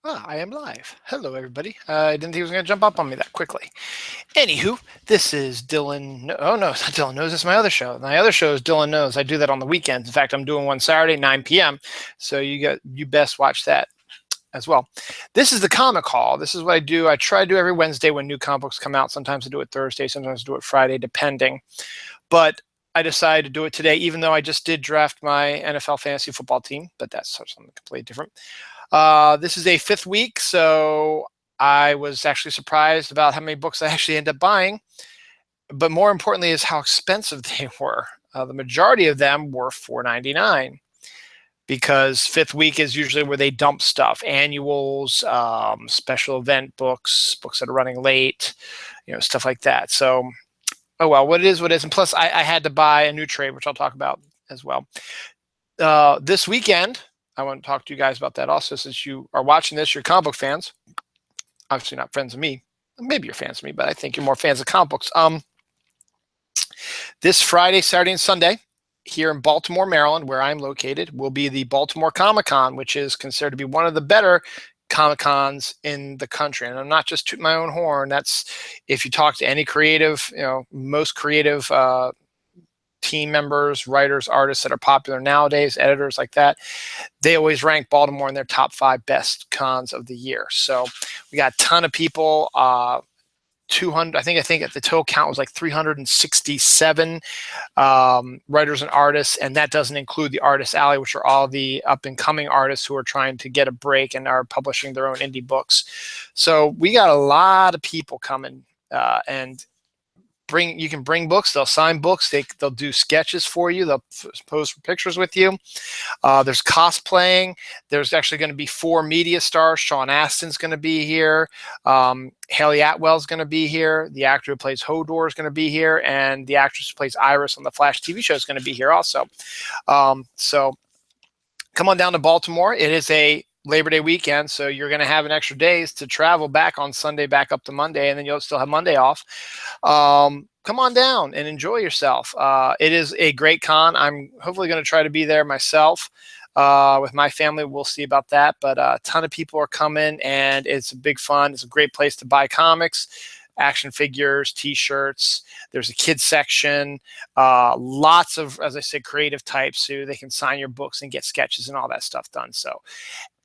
I am live. Hello, everybody. I didn't think he was going to jump up on me that quickly. Anywho, this is Dylan. Oh, no, it's not Dylan Knows. It's my other show. My other show is Dylan Knows. I do that on the weekends. In fact, I'm doing one Saturday, 9 p.m. So you best watch that as well. This is the Comic Hall. This is what I do. I try to do every Wednesday when new comic books come out. Sometimes I do it Thursday. Sometimes I do it Friday, depending. But I decided to do it today, even though I just did draft my NFL fantasy football team. But that's something completely different. This is a fifth week, so I was actually surprised about how many books I actually ended up buying. But more importantly is how expensive they were. The majority of them were $4.99 because fifth week is usually where they dump stuff, annuals, special event books, books that are running late, stuff like that. So, oh well, what it is, what it is. And plus, I had to buy a new trade, which I'll talk about as well. This weekend, I want to talk to you guys about that also, since you are watching this, you're comic book fans. Obviously not friends of me. Maybe you're fans of me, but I think you're more fans of comic books. This Friday, Saturday, and Sunday, here in Baltimore, Maryland, where I'm located, will be the Baltimore Comic-Con, which is considered to be one of the better Comic-Cons in the country. And I'm not just tooting my own horn. That's, if you talk to any creative, most creative team members, writers, artists that are popular nowadays, editors like that, they always rank Baltimore in their top 5 best cons of the year. So we got a ton of people. 200, I think at the total count was like 367 writers and artists, and that doesn't include the Artist Alley, which are all the up and coming artists who are trying to get a break and are publishing their own indie books. So we got a lot of people coming, and you can bring books. They'll sign books. They'll do sketches for you. They'll pose for pictures with you. There's cosplaying. There's actually going to be 4 media stars. Sean Astin's going to be here. Haley Atwell's going to be here. The actor who plays Hodor is going to be here, and the actress who plays Iris on the Flash TV show is going to be here also. So come on down to Baltimore. It is a Labor Day weekend, so you're going to have an extra days to travel back on Sunday, back up to Monday, and then you'll still have Monday off. Come on down and enjoy yourself. It is a great con. I'm hopefully going to try to be there myself with my family. We'll see about that, but a ton of people are coming, and it's a big fun. It's a great place to buy comics, action figures, t-shirts. There's a kids section, lots of, as I said, creative types who they can sign your books and get sketches and all that stuff done. So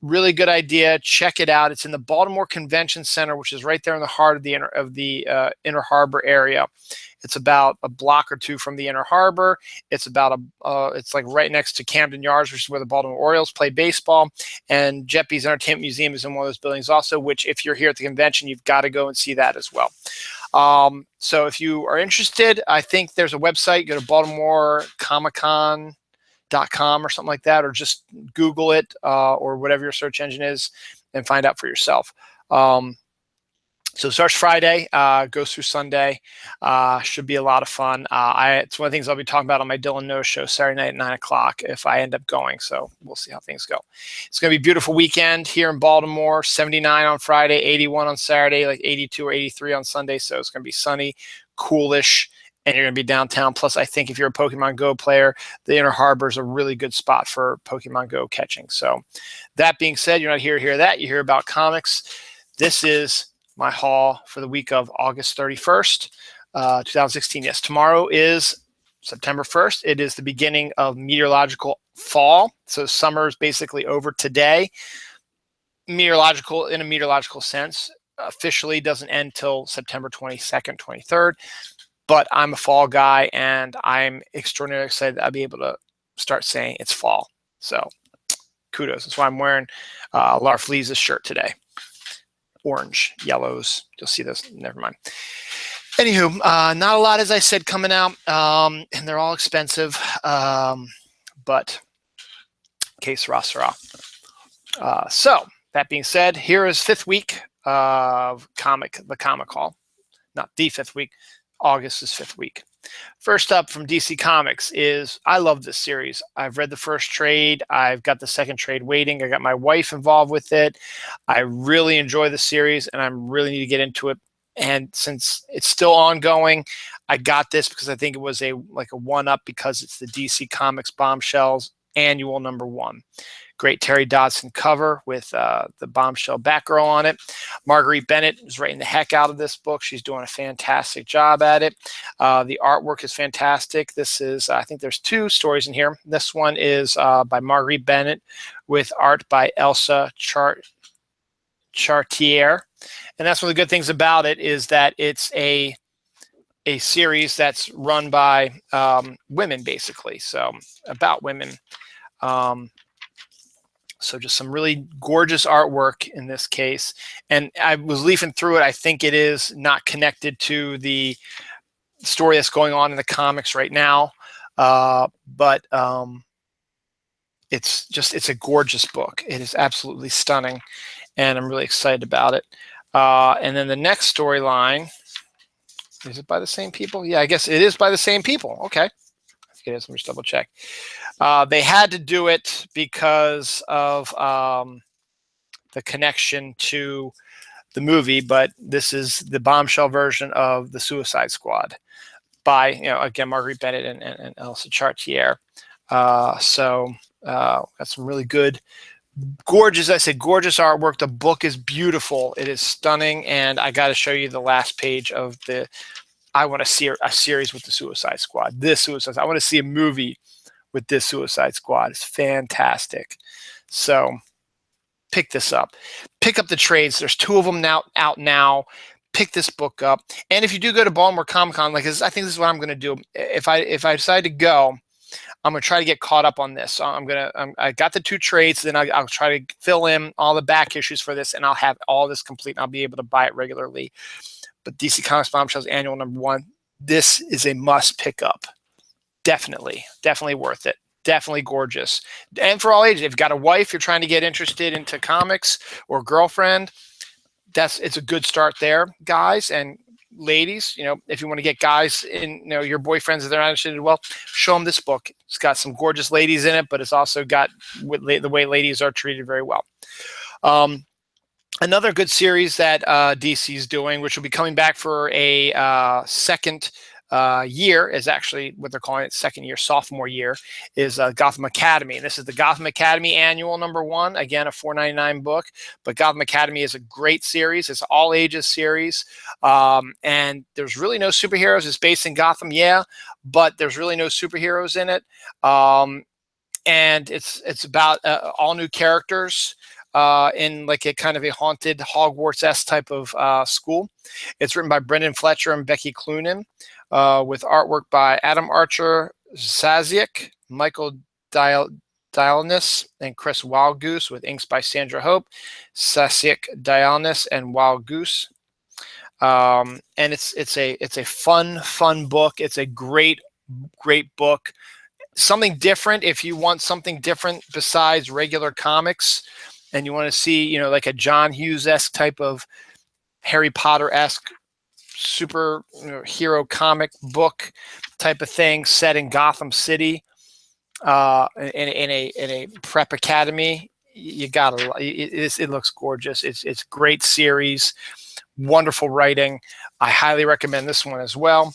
really good idea. Check it out. It's in the Baltimore Convention Center, which is right there in the heart of the Inner Harbor area. It's about a block or two from the Inner Harbor. It's about it's like right next to Camden Yards, which is where the Baltimore Orioles play baseball. And Jeppy's Entertainment Museum is in one of those buildings also, which if you're here at the convention, you've got to go and see that as well. So if you are interested, I think there's a website. Go to BaltimoreComicCon.com or something like that, or just Google it or whatever your search engine is and find out for yourself. So it starts Friday, goes through Sunday. Should be a lot of fun. It's one of the things I'll be talking about on my Dylan Knows show Saturday night at 9 o'clock if I end up going. So we'll see how things go. It's going to be a beautiful weekend here in Baltimore. 79 on Friday, 81 on Saturday, like 82 or 83 on Sunday. So it's going to be sunny, coolish, and you're going to be downtown. Plus, I think if you're a Pokemon Go player, the Inner Harbor is a really good spot for Pokemon Go catching. So that being said, you're not here to hear that. You hear about comics. This is my haul for the week of August 31st, 2016. Yes, tomorrow is September 1st. It is the beginning of meteorological fall. So summer is basically over today. In a meteorological sense, officially doesn't end till September 22nd, 23rd. But I'm a fall guy, and I'm extraordinarily excited that I'll be able to start saying it's fall. So kudos. That's why I'm wearing Larf Lee's shirt today. Orange, yellows. You'll see this. Never mind. Anywho, not a lot, as I said, coming out, and they're all expensive. But que sera, sera. So that being said, here is fifth week of the Comic Hall. Not the fifth week. August is fifth week. First up from DC Comics is, I love this series. I've read the first trade. I've got the second trade waiting. I got my wife involved with it. I really enjoy the series, and I really need to get into it. And since it's still ongoing, I got this because I think it was like a one-up because it's the DC Comics bombshells Annual #1. Great Terry Dodson cover with the bombshell Batgirl on it. Marguerite Bennett is writing the heck out of this book. She's doing a fantastic job at it. The artwork is fantastic. This is, I think there's 2 stories in here. This one is by Marguerite Bennett with art by Elsa Chartier. And that's one of the good things about it, is that it's a series that's run by women, basically. So about women. So just some really gorgeous artwork in this case. And I was leafing through it. I think it is not connected to the story that's going on in the comics right now. But it's a gorgeous book. It is absolutely stunning. And I'm really excited about it. And then the next storyline, is it by the same people? Yeah, I guess it is by the same people. Okay. I think it is. Let me just double check. They had to do it because of the connection to the movie, but this is the bombshell version of the Suicide Squad by, again, Marguerite Bennett and Elsa Chartier. So that's some really good, gorgeous, I said gorgeous artwork. The book is beautiful. It is stunning. And I got to show you the last page of the, I want to see a series with the Suicide Squad. I want to see a movie with this Suicide Squad. It's fantastic. So pick this up. Pick up the trades. There's 2 of them now out now. Pick this book up. And if you do go to Baltimore Comic-Con, I think this is what I'm going to do. If I decide to go, I'm going to try to get caught up on this. So I got the 2 trades, then I'll try to fill in all the back issues for this, and I'll have all this complete, and I'll be able to buy it regularly. But DC Comics Bombshells Annual #1, this is a must pick up. Definitely worth it. Definitely gorgeous. And for all ages, if you've got a wife, you're trying to get interested into comics, or girlfriend, it's a good start there, guys and ladies. If you want to get guys in, your boyfriends, if they're not interested, well, show them this book. It's got some gorgeous ladies in it, but it's also got the way ladies are treated very well. Another good series that DC is doing, which will be coming back for a second year, is actually what they're calling it, second year, sophomore year, is Gotham Academy. And this is the Gotham Academy Annual #1, again, a $4.99 book. But Gotham Academy is a great series. It's an all ages series. And there's really no superheroes. It's based in Gotham, yeah, but there's really no superheroes in it. And it's about all new characters in like a kind of a haunted Hogwarts-esque type of school. It's written by Brendan Fletcher and Becky Cloonan, with artwork by Adam Archer Zaziak, Michael Dialnis, and Chris Wildgoose, with inks by Sandra Hope, Zaziak, Dialnis, and Wildgoose. And it's a fun book. It's a great book. Something different. If you want something different besides regular comics, and you want to see, like a John Hughes-esque type of Harry Potter-esque superhero comic book type of thing set in Gotham City, in a prep academy, you gotta. It looks gorgeous. It's great series, wonderful writing. I highly recommend this one as well.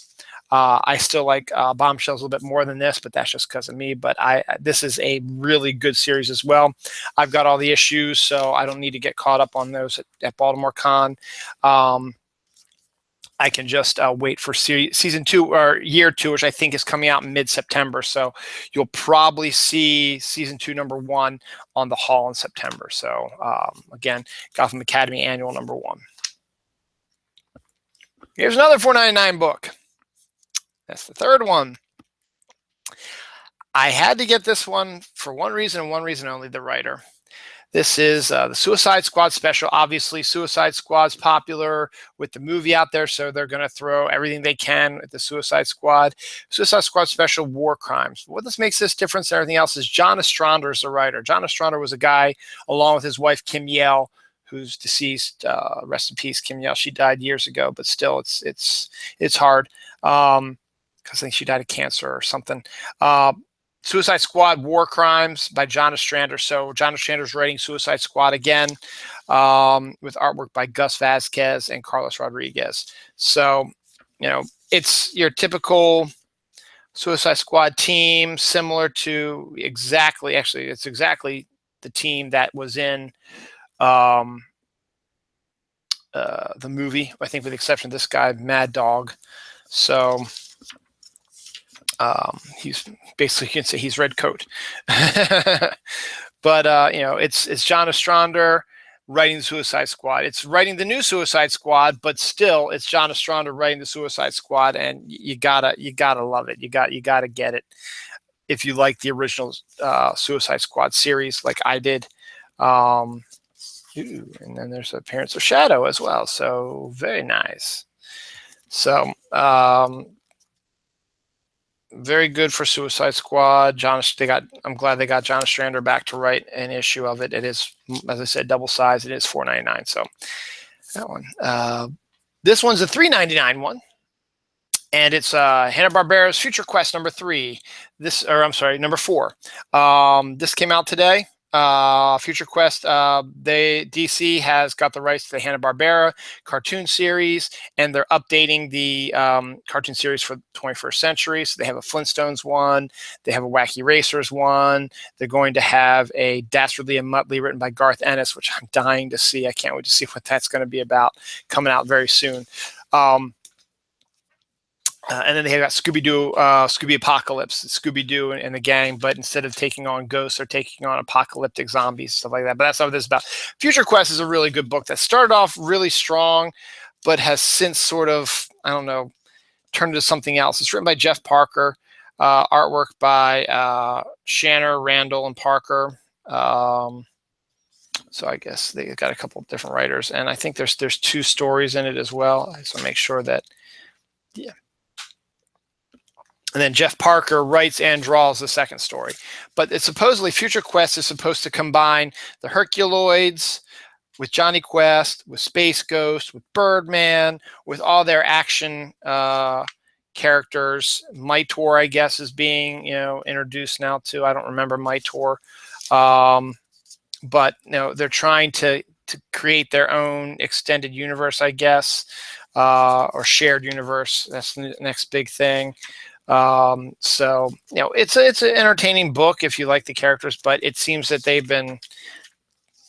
I still like Bombshells a little bit more than this, but that's just because of me. But this is a really good series as well. I've got all the issues, so I don't need to get caught up on those at Baltimore Con. I can just wait for season 2 or year 2, which I think is coming out in mid-September. So you'll probably see season 2 #1 on the Hall in September. So again, Gotham Academy Annual #1. Here's another $4.99 book. That's the third one. I had to get this one for one reason and one reason only: the writer. This is the Suicide Squad special. Obviously, Suicide Squad's popular with the movie out there, so they're going to throw everything they can at the Suicide Squad. Suicide Squad special, War Crimes. What makes this different than everything else is John Ostrander is the writer. John Ostrander was a guy, along with his wife, Kim Yale, who's deceased. Rest in peace, Kim Yale. She died years ago, but still, it's hard. Because I think she died of cancer or something. Suicide Squad, War Crimes by John Ostrander. So John Ostrander's writing Suicide Squad again, with artwork by Gus Vasquez and Carlos Rodriguez. So, it's your typical Suicide Squad team, similar to actually, it's exactly the team that was in um, the movie, I think with the exception of this guy, Mad Dog. So he's basically, you can say he's Red Coat. But it's John Ostrander writing the Suicide Squad. It's writing the new Suicide Squad, but still, it's John Ostrander writing the Suicide Squad, and you gotta love it. You gotta get it if you like the original Suicide Squad series, like I did. And then there's the appearance of Shadow as well, so very nice. So very good for Suicide Squad. I'm glad they got John Ostrander back to write an issue of it. It is, as I said, double size. It is $4.99. So that one. This one's a $3.99 one, and it's Hanna-Barbera's Future Quest number 3. Number 4. This came out today. Future Quest, DC has got the rights to the Hanna-Barbera cartoon series, and they're updating the cartoon series for the 21st century. So they have a Flintstones one, they have a Wacky Racers one, they're going to have a Dastardly and Muttley written by Garth Ennis, which I'm dying to see. I can't wait to see what that's going to be about, coming out very soon. And then they got Scooby-Doo, Scooby Apocalypse, Scooby-Doo and the gang, but instead of taking on ghosts, they're taking on apocalyptic zombies, stuff like that. But that's not what this is about. Future Quest is a really good book that started off really strong, but has since sort of, I don't know, turned into something else. It's written by Jeff Parker, artwork by Shanner, Randall, and Parker. So I guess they got a couple of different writers, and I think there's 2 stories in it as well. So make sure that, yeah. And then Jeff Parker writes and draws the second story. But it's supposedly Future Quest is supposed to combine the Herculoids with Johnny Quest, with Space Ghost, with Birdman, with all their action characters. Mightor, I guess, is being introduced now too. I don't remember Mightor, but they're trying to create their own extended universe, I guess, or shared universe. That's the next big thing. So it's an entertaining book if you like the characters, but it seems that they've been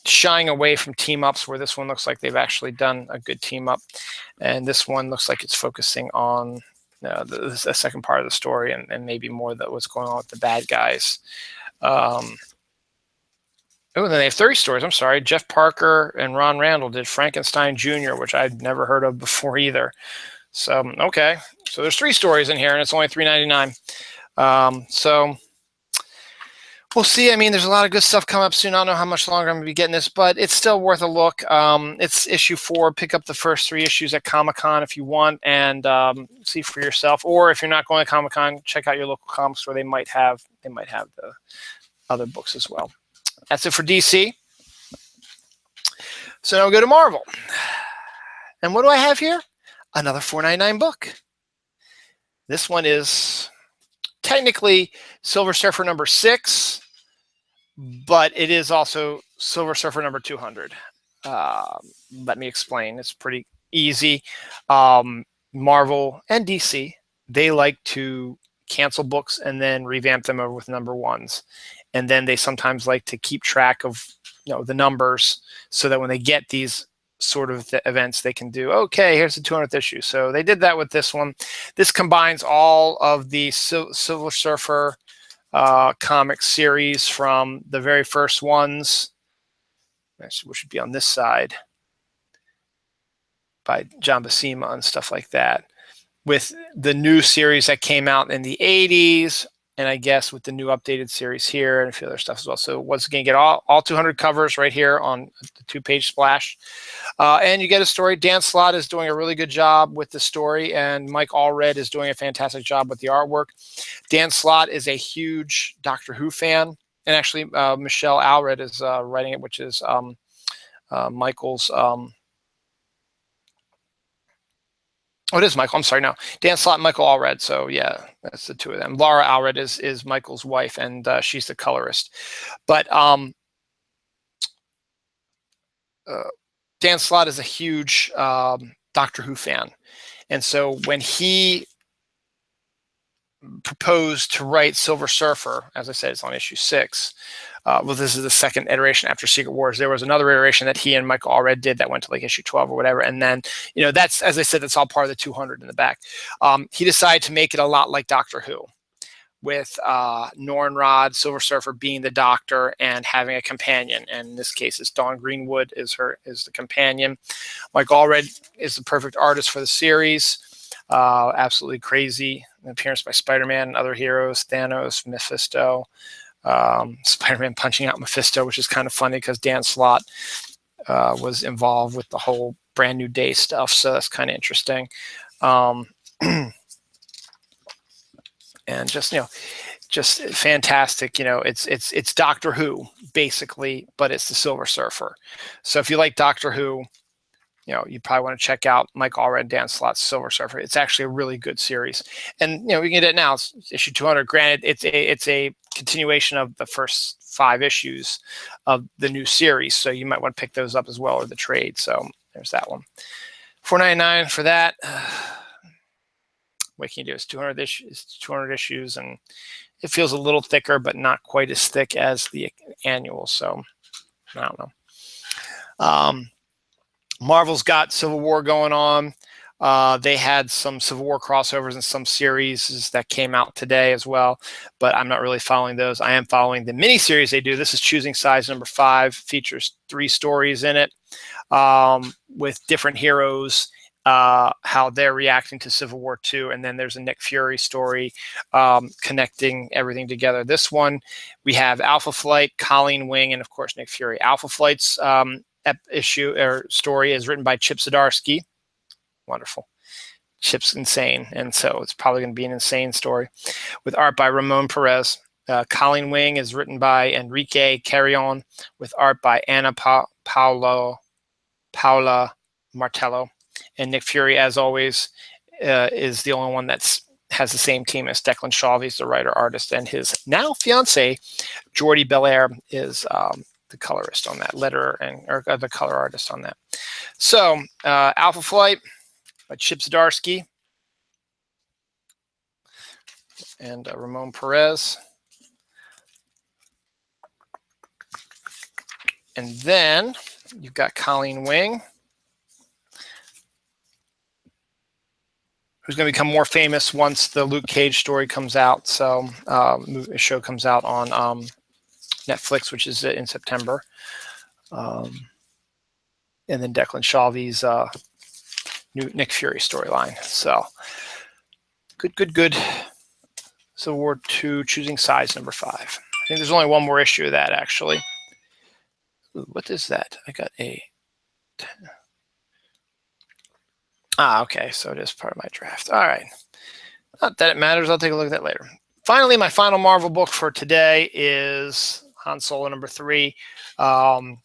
shying away from team ups, where this one looks like they've actually done a good team up, and this one looks like it's focusing on the second part of the story and maybe more that what's going on with the bad guys. Oh, and then they have 30 stories. I'm sorry, Jeff Parker and Ron Randall did Frankenstein Jr., which I'd never heard of before either. So okay, so there's 3 stories in here, and it's only $3.99. So we'll see. I mean, there's a lot of good stuff coming up soon. I don't know how much longer I'm going to be getting this, but it's still worth a look. It's issue 4. Pick up the first 3 issues at Comic-Con if you want, and see for yourself. Or if you're not going to Comic-Con, check out your local comic store. They might have the other books as well. That's it for DC. So now we go to Marvel. And what do I have here? Another $4.99 book. This one is technically Silver Surfer number 6, but it is also Silver Surfer number 200. Let me explain. It's pretty easy. Marvel and DC, they like to cancel books and then revamp them over with number 1s. And then they sometimes like to keep track of the numbers so that when they get these sort of events, they can do, okay, here's the 200th issue. So they did that with this one. This combines all of the Silver Surfer comic series from the very first ones, which should be on this side, by John Buscema and stuff like that, with the new series that came out in the 80s, and I guess with the new updated series here and a few other stuff as well. So once again, get all 200 covers right here on the 2-page splash. And you get a story. Dan Slott is doing a really good job with the story, and Mike Allred is doing a fantastic job with the artwork. Dan Slott is a huge Doctor Who fan, and actually Michelle Allred is writing it, which is Michael's... Oh, it is Michael. I'm sorry. No, Dan Slott and Michael Allred. So yeah, that's the 2 of them. Laura Allred is Michael's wife, and she's the colorist. But Dan Slott is a huge Doctor Who fan, and so when he proposed to write Silver Surfer. As I said, it's on issue 6. Well, this is the second iteration after Secret Wars. There was another iteration that he and Michael Allred did that went to like issue 12 or whatever. And then, that's, as I said, that's all part of the 200 in the back. He decided to make it a lot like Doctor Who, with Nornrod, Silver Surfer, being the Doctor and having a companion. And in this case, it's Dawn Greenwood is the companion. Mike Allred is the perfect artist for the series. Absolutely crazy. An appearance by Spider-Man and other heroes, Thanos, Mephisto. Spider-Man punching out Mephisto, which is kind of funny because Dan Slott was involved with the whole Brand New Day stuff, so that's kind of interesting. And just just fantastic. It's Doctor Who basically, but it's the Silver Surfer. So if you like Doctor Who, you probably want to check out Mike Allred and Dan Slott's Silver Surfer. It's actually a really good series. And, we can get it now. It's issue 200. Granted, it's a continuation of the first 5 issues of the new series. So you might want to pick those up as well, or the trade. So there's that one. $4.99 for that. What can you do? It's 200 issues, and it feels a little thicker, but not quite as thick as the annual. So I don't know. Marvel's got Civil War going on. They had some Civil War crossovers and some series that came out today as well, but I'm not really following those. I am following the miniseries they do. This is Choosing Sides number 5, features 3 stories in it with different heroes, how they're reacting to Civil War II, and then there's a Nick Fury story connecting everything together. This one, we have Alpha Flight, Colleen Wing, and of course Nick Fury. Alpha Flight's issue or story is written by Chip Zdarsky. Wonderful. Chip's insane, and so it's probably going to be an insane story, with art by Ramon Perez. Colleen Wing is written by Enrique Carrion, with art by Ana Paula Martello. And Nick Fury, as always, is the only one that has the same team as Declan Shalvey. He's the writer, artist, and his now fiance, Jordi Belair, is the colorist on that, or the color artist on that. So Alpha Flight by Chip Zdarsky and Ramon Perez. And then you've got Colleen Wing, who's going to become more famous once the Luke Cage story comes out. So a show comes out on Netflix, which is in September. And then Declan Shalvey's new Nick Fury storyline. So good. Civil War II, Choosing Sides number 5. I think there's only one more issue of that, actually. Ooh, what is that? I got a... okay, so it is part of my draft. All right. Not that it matters. I'll take a look at that later. Finally, my final Marvel book for today is Han Solo number 3 of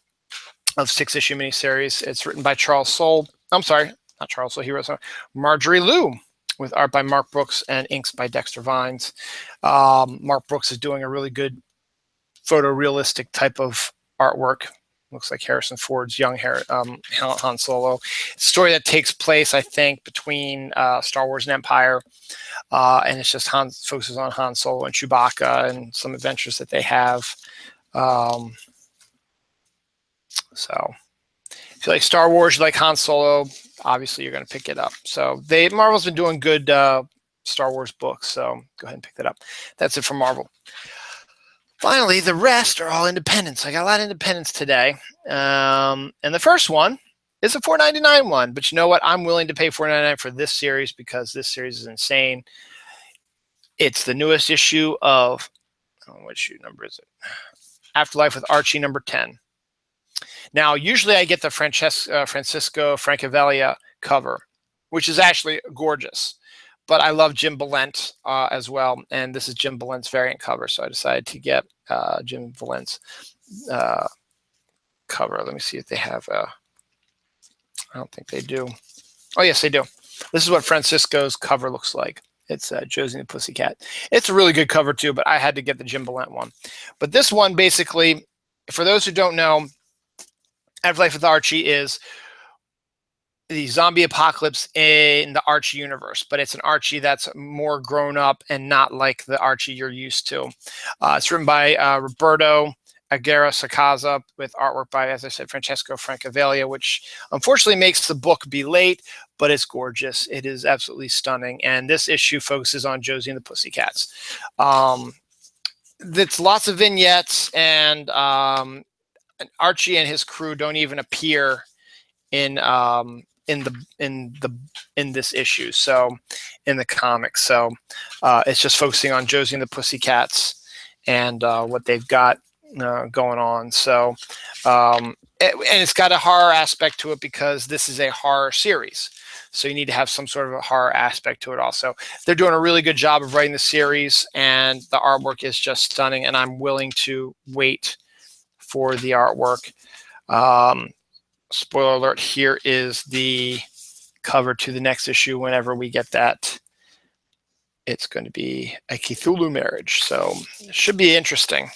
6-issue miniseries. It's written by Charles Soule. I'm sorry, not Charles Soule. He wrote some. Marjorie Liu, with art by Mark Brooks and inks by Dexter Vines. Mark Brooks is doing a really good photorealistic type of artwork. Looks like Harrison Ford's young Han Solo. It's a story that takes place, I think, between Star Wars and Empire. And it's just focuses on Han Solo and Chewbacca and some adventures that they have. So if you like Star Wars, you like Han Solo, obviously you're going to pick it up. So Marvel's been doing good Star Wars books, so go ahead and pick that up. That's it for Marvel. Finally, the rest are all independents. I got a lot of independents today. And the first one is a $4.99 one. But you know what? I'm willing to pay $4.99 for this series because this series is insane. It's the newest issue of, what issue number is it? Afterlife with Archie number 10. Now, usually I get the Francisco Francavilla cover, which is actually gorgeous. But I love Jim Balent as well, and this is Jim Balent's variant cover, so I decided to get Jim Balent's cover. Let me see if they have I don't think they do. Oh, yes, they do. This is what Francisco's cover looks like. It's Josie and the Pussycat. It's a really good cover, too, but I had to get the Jim Balent one. But this one, basically, for those who don't know, Afterlife with Archie is the zombie apocalypse in the Archie universe, but it's an Archie that's more grown up and not like the Archie you're used to. It's written by Roberto Aguirre-Sacasa with artwork by, as I said, Francesco Francavilla, which unfortunately makes the book be late, but it's gorgeous. It is absolutely stunning. And this issue focuses on Josie and the Pussycats. It's lots of vignettes, and Archie and his crew don't even appear in this issue, so in the comics. So it's just focusing on Josie and the Pussycats and what they've got going on. So and it's got a horror aspect to it because this is a horror series, so you need to have some sort of a horror aspect to it also. They're doing a really good job of writing the series, and the artwork is just stunning, and I'm willing to wait for the artwork. Spoiler alert, here is the cover to the next issue. Whenever we get that, it's going to be a Cthulhu marriage, so it should be interesting.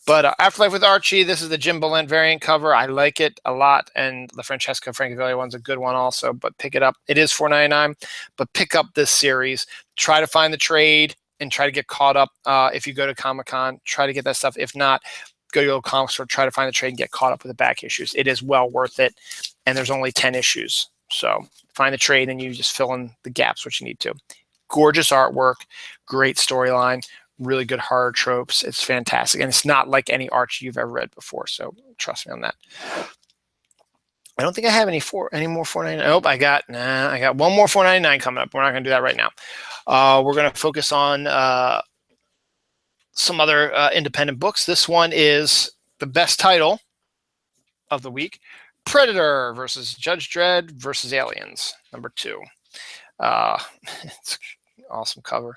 But Afterlife with Archie, this is the Jim Balent variant cover. I like it a lot, and the Francesco Francavilla one's a good one also, but pick it up. It is $4.99, but pick up this series. Try to find the trade and try to get caught up. If you go to Comic-Con, try to get that stuff. If not, go to your local comic store, try to find the trade and get caught up with the back issues. It is well worth it, and there's only 10 issues. So find the trade, and you just fill in the gaps, what you need to. Gorgeous artwork, great storyline, really good horror tropes. It's fantastic, and it's not like any Archie you've ever read before, so trust me on that. I don't think I have any more $4.99. Nope, I got one more $4.99 coming up. We're not going to do that right now. We're going to focus on some other independent books. This one is the best title of the week: Predator versus Judge Dredd versus Aliens, #2. It's an awesome cover.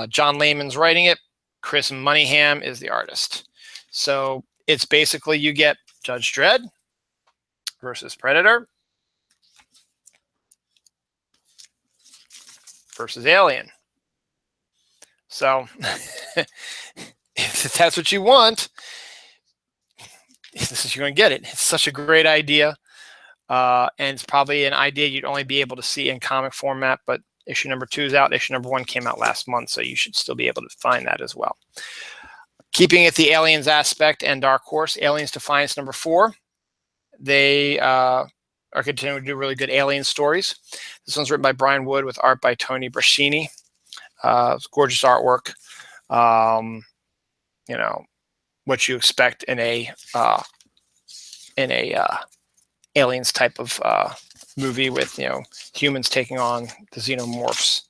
John Layman's writing it. Chris Moneyham is the artist. So it's basically you get Judge Dredd versus Predator versus Alien. So if that's what you want, this is, you're going to get it. It's such a great idea. And it's probably an idea you'd only be able to see in comic format, but issue #2 is out. Issue #1 came out last month, so you should still be able to find that as well. Keeping it the Aliens aspect and Dark Horse, Aliens Defiance #4. They are continuing to do really good alien stories. This one's written by Brian Wood with art by Tony Brasini. It's gorgeous artwork. You know what you expect in a aliens type of movie with humans taking on the xenomorphs.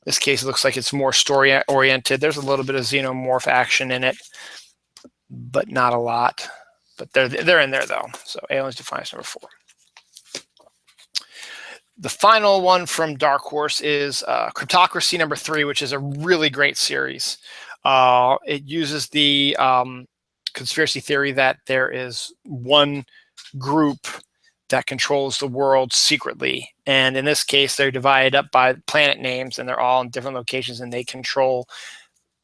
This case, it looks like it's more story oriented. There's a little bit of xenomorph action in it, but not a lot. But they're in there though. So Aliens Defiance #4. The final one from Dark Horse is Cryptocracy #3, which is a really great series. It uses the conspiracy theory that there is one group that controls the world secretly. And in this case, they're divided up by planet names, and they're all in different locations, and they control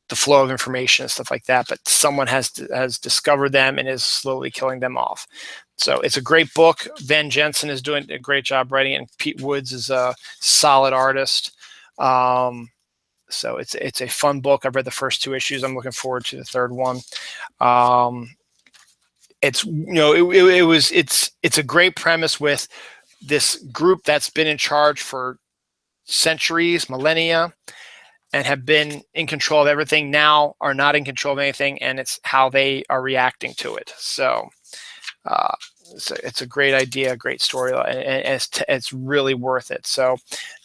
the flow of information and stuff like that. But someone has discovered them and is slowly killing them off. So it's a great book. Van Jensen is doing a great job writing it, and Pete Woods is a solid artist. So it's a fun book. I've read the first 2 issues. I'm looking forward to the third one. It's it's a great premise with this group that's been in charge for centuries, millennia, and have been in control of everything, now are not in control of anything, and it's how they are reacting to it. So it's a great idea, great story, and it's really worth it. So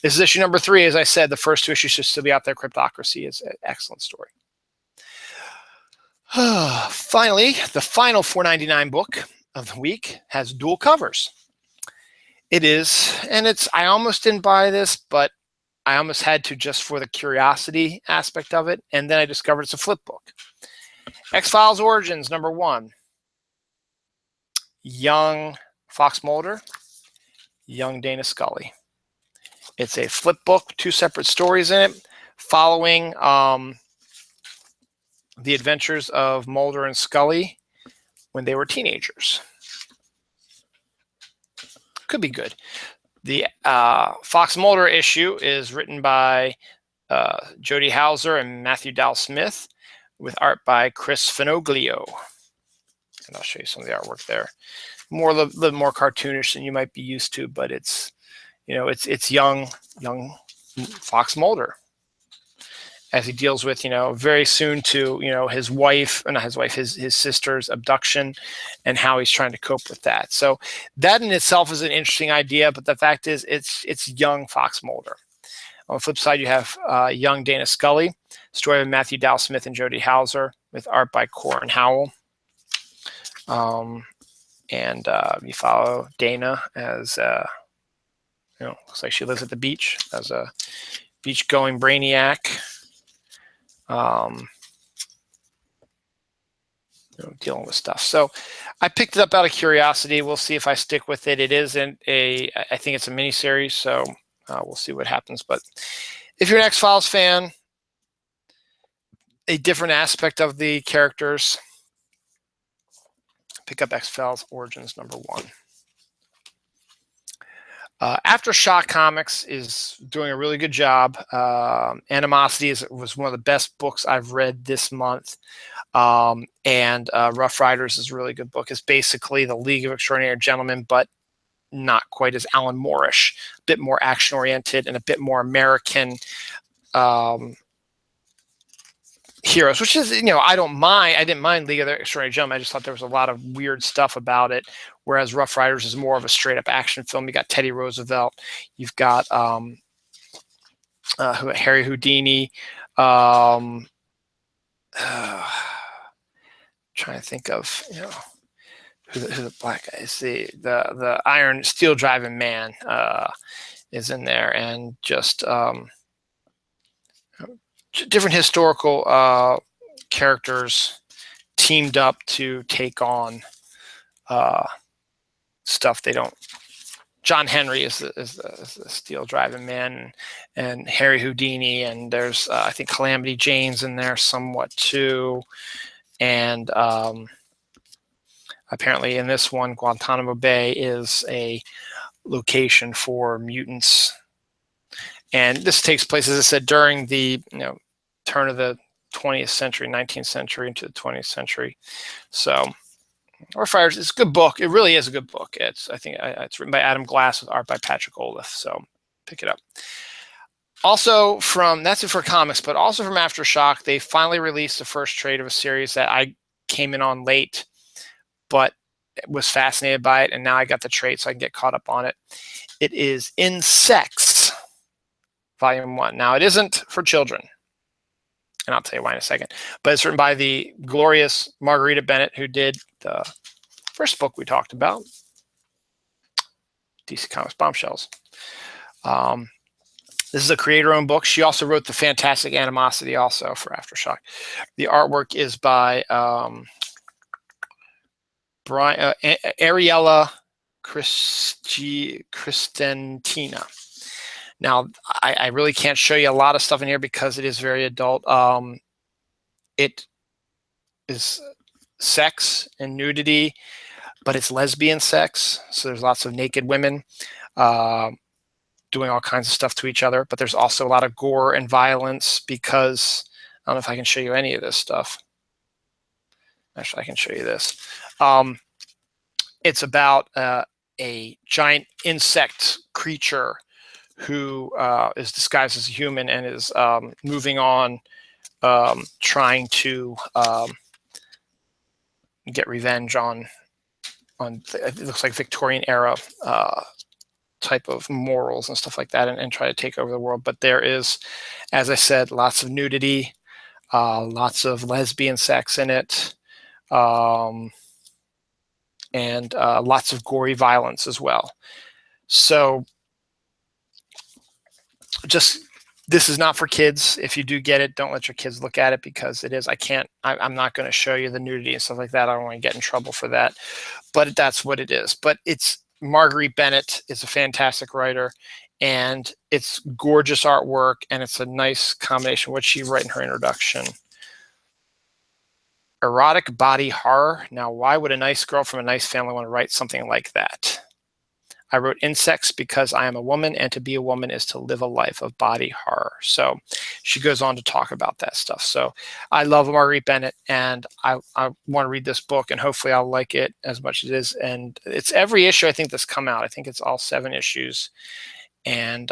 this is issue #3. As I said, the first 2 issues should still be out there. Cryptocracy is an excellent story. Finally, the final $4.99 book of the week has dual covers. It is, and I almost didn't buy this, but I almost had to just for the curiosity aspect of it, and then I discovered it's a flip book. X-Files Origins #1. Young Fox Mulder, young Dana Scully. It's a flip book, 2 separate stories in it, following the adventures of Mulder and Scully when they were teenagers. could be good. The Fox Mulder issue is written by Jody Hauser and Matthew Dal Smith, with art by Chris Finoglio. And I'll show you some of the artwork there. A little more cartoonish than you might be used to, but it's, you know, it's young Fox Mulder as he deals with, you know, very soon to, you know, his sister's abduction, and how he's trying to cope with that. So that in itself is an interesting idea, but the fact is it's young Fox Mulder. On the flip side, you have young Dana Scully, story of Matthew Dal Smith and Jody Hauser, with art by Corin Howell. And you follow Dana as, you know, looks like she lives at the beach as a beach-going brainiac. You know, dealing with stuff. So I picked it up out of curiosity. We'll see if I stick with it. It isn't I think it's a miniseries, so we'll see what happens. But if you're an X-Files fan, a different aspect of the characters, pick up X-Files Origins #1. Aftershock Comics is doing a really good job. Animosity was one of the best books I've read this month. And Rough Riders is a really good book. It's basically the League of Extraordinary Gentlemen, but not quite as Alan Moore-ish, a bit more action-oriented and a bit more American heroes, which is, you know, I didn't mind League of the Extraordinary Gentlemen. I just thought there was a lot of weird stuff about it, whereas Rough Riders is more of a straight-up action film. You got Teddy Roosevelt, you've got Harry Houdini, trying to think of, you know, who the black guy is. The Iron Steel Driving Man is in there, and just different historical characters teamed up to take on stuff they don't. John Henry is the Steel Driving Man, and Harry Houdini, and there's I think Calamity Jane's in there somewhat too, and apparently in this one, Guantanamo Bay is a location for mutants. And this takes place, as I said, during the, you know, turn of the 20th century, 19th century into the 20th century. So Rough Riders is a good book. It really is a good book. I think it's written by Adam Glass with art by Patrick Olaf. So pick it up. Also that's it for comics, but also from Aftershock, they finally released the first trade of a series that I came in on late, but was fascinated by it, and now I got the trade so I can get caught up on it. It is Insects, Volume 1. Now, it isn't for children, and I'll tell you why in a second, but it's written by the glorious Margarita Bennett, who did the first book we talked about, DC Comics Bombshells. This is a creator-owned book. She also wrote the fantastic Animosity also for Aftershock. The artwork is by Ariella Cristantina. Now, I really can't show you a lot of stuff in here because it is very adult. It is sex and nudity, but it's lesbian sex. So there's lots of naked women doing all kinds of stuff to each other. But there's also a lot of gore and violence because I don't know if I can show you any of this stuff. Actually, I can show you this. It's about a giant insect creature who is disguised as a human and is moving on, trying to get revenge on it looks like Victorian era type of morals and stuff like that, and try to take over the world. But there is, as I said, lots of nudity, lots of lesbian sex in it, and lots of gory violence as well. So this is not for kids. If you do get it, don't let your kids look at it because it is. I'm not going to show you the nudity and stuff like that. I don't want to get in trouble for that. But that's what it is. But it's Marguerite Bennett is a fantastic writer, and it's gorgeous artwork, and it's a nice combination. What she wrote in her introduction. Erotic body horror. Now, why would a nice girl from a nice family want to write something like that? I wrote Insects Because I Am a Woman, and to be a woman is to live a life of body horror. So she goes on to talk about that stuff. So I love Marguerite Bennett, and I want to read this book, and hopefully I'll like it as much as it is. And it's every issue I think that's come out. I think it's all 7 issues. And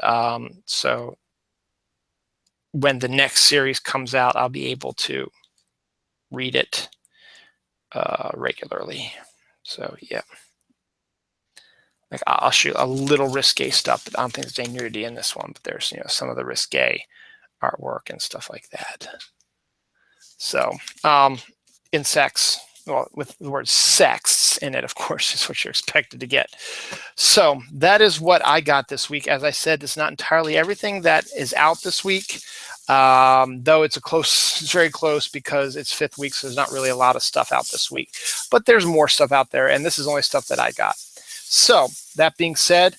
so when the next series comes out, I'll be able to read it regularly. So yeah. Like I'll shoot a little risque stuff, but I don't think there's any nudity in this one. But there's some of the risque artwork and stuff like that. So insects, well, with the word sex in it, of course, is what you're expected to get. So that is what I got this week. As I said, it's not entirely everything that is out this week, though it's very close because it's 5th week, so there's not really a lot of stuff out this week. But there's more stuff out there, and this is only stuff that I got. So that being said,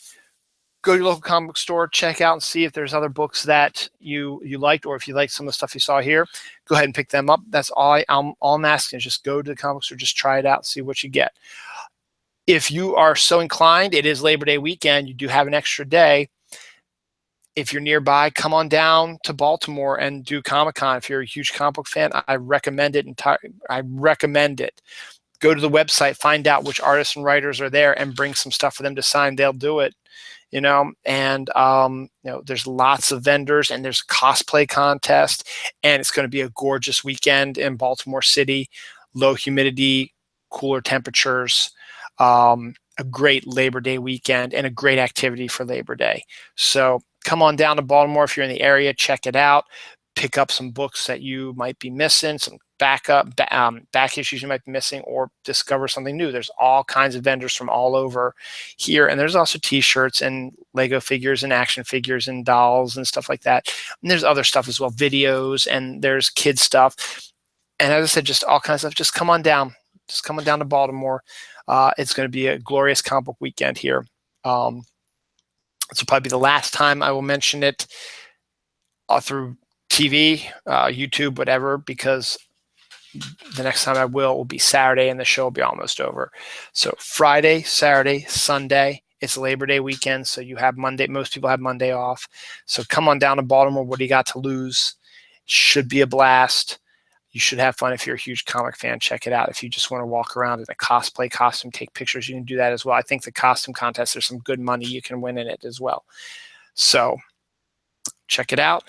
go to your local comic book store, check out and see if there's other books that you liked, or if you like some of the stuff you saw here, go ahead and pick them up. That's all I'm asking is just go to the comic book store, just try it out, see what you get. If you are so inclined, it is Labor Day weekend, you do have an extra day. If you're nearby, come on down to Baltimore and do Comic-Con. If you're a huge comic book fan, I recommend it. I recommend it. Go to the website, find out which artists and writers are there, and bring some stuff for them to sign. They'll do it, and there's lots of vendors, and there's a cosplay contest, and it's going to be a gorgeous weekend in Baltimore City. Low humidity, cooler temperatures, a great Labor Day weekend, and a great activity for Labor Day. So come on down to Baltimore if you're in the area, check it out, pick up some books that you might be missing, some back issues you might be missing, or discover something new. There's all kinds of vendors from all over here, and there's also t-shirts and Lego figures and action figures and dolls and stuff like that. And there's other stuff as well, videos, and there's kids stuff. And as I said, just all kinds of stuff. Just come on down to Baltimore. It's going to be a glorious comic book weekend here. This will probably be the last time I will mention it through TV, YouTube, whatever, because the next time I will be Saturday, and the show will be almost over. So Friday, Saturday, Sunday, it's Labor Day weekend, so you have Monday. Most people have Monday off. So come on down to Baltimore. What do you got to lose? Should be a blast. You should have fun. If you're a huge comic fan, check it out. If you just want to walk around in a cosplay costume, take pictures, you can do that as well. I think the costume contest, there's some good money you can win in it as well. So check it out.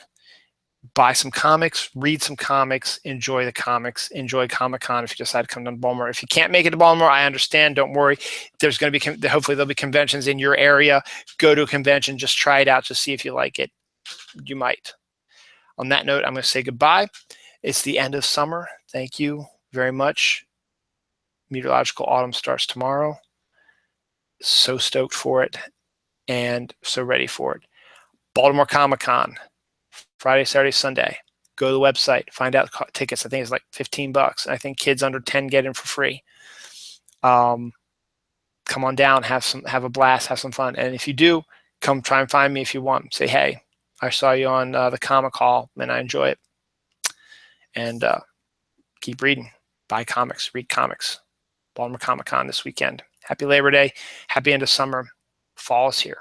Buy some comics, read some comics, enjoy the comics, enjoy Comic-Con if you decide to come down to Baltimore. If you can't make it to Baltimore, I understand. Don't worry. There's going to be, hopefully there'll be conventions in your area. Go to a convention, just try it out, just see if you like it. You might. On that note, I'm going to say goodbye. It's the end of summer. Thank you very much. Meteorological autumn starts tomorrow. So stoked for it and so ready for it. Baltimore Comic-Con. Friday, Saturday, Sunday. Go to the website, find out tickets. I think it's like $15. I think kids under 10 get in for free. Come on down, have a blast, have some fun. And if you do, come try and find me if you want. Say, hey, I saw you on the Comic Hall, and I enjoy it. And keep reading. Buy comics, read comics. Baltimore Comic-Con this weekend. Happy Labor Day. Happy end of summer. Fall is here.